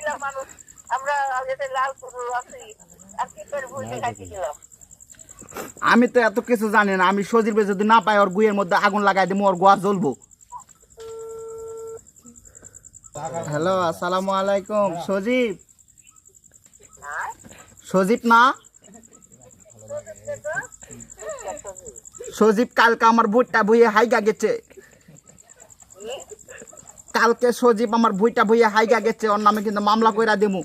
মহিলা মানুষ আমরা যেতে লাল গরু আছি আর কি করে ভুল দেখাইতে গেলাম। আমি তো এত কিছু জানি না। আমি সজীবে যদি না পাই ওর গুয়ের মধ্যে আগুন লাগাই দিব, ওর গোয়া জ্বলবো। হ্যালো, আসসালামু আলাইকুম। সজীব, সজীব না? সজীব কালকে আমার বইটা বইয়ে হাইগা গেছে। কালকে সজীব আমার বইটা বইয়ে হাইগা গেছে, ওর নামে কিন্তু মামলা কইরা দেবো।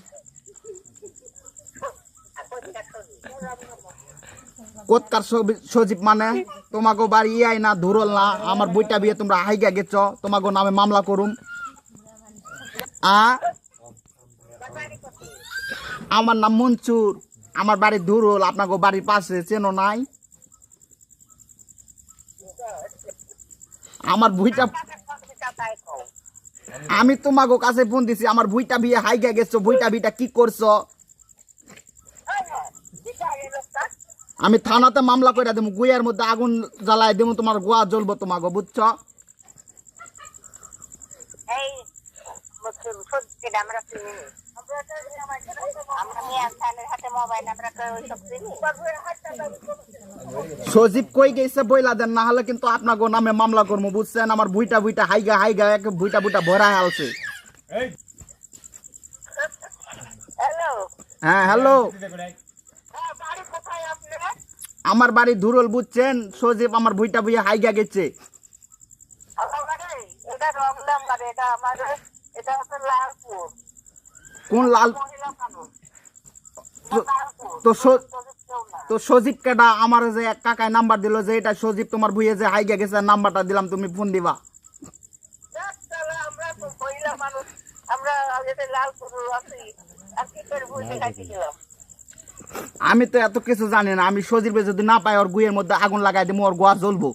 কোথাকার সজীব মানে? তোমাকে বাড়ি ইয়াই না ধুরল না, আমার বইটা বিয়ে তোমরা হাইগা গেছ, তোমাকে নামে মামলা করুম। আমার নাম মনসুর, আমার বাড়ি ধুরল, আপনাকে বাড়ির পাশে, চেনো নাই? আমার বইটা আমি তোমাকে কাছে ফোন দিছি, আমার বইটা বিয়ে হাইগা গেছো, বইটা বিটা কি করছো? আমি থানাতে মামলা করে দেবো, গুয়ের মধ্যে আগুন জ্বালাই দেবো, তোমার গোয়া জ্বলবো তোমাকে, বুঝছো? সজীব কই গেছে বইলা দেন, না হলে কিন্তু আপনাকে নামে মামলা করবো, বুঝছেন? আমার বুইটা বুইটা হাইগা হাইগা বুইটা বুইটা ভরা আছে। হ্যাঁ হ্যালো, আমার বাড়ি ধুরল, বুঝছেন? সজীব আমার বইটা বইয়া হাইগা গেছে। কোন লাল? তো সজীব কেডা? আমার যে এক কাকায় নাম্বার দিল যে এটা সজীব তোমার বইয়ে যে হাইগা গেছে, নাম্বারটা দিলাম, তুমি ফোন দিবা। আমি তো এত কিছু জানি না। আমি সজীবে যদি না পাই ওর গুয়ের মধ্যে আগুন লাগাই দেবো, ওর গোয়া জ্বলবো।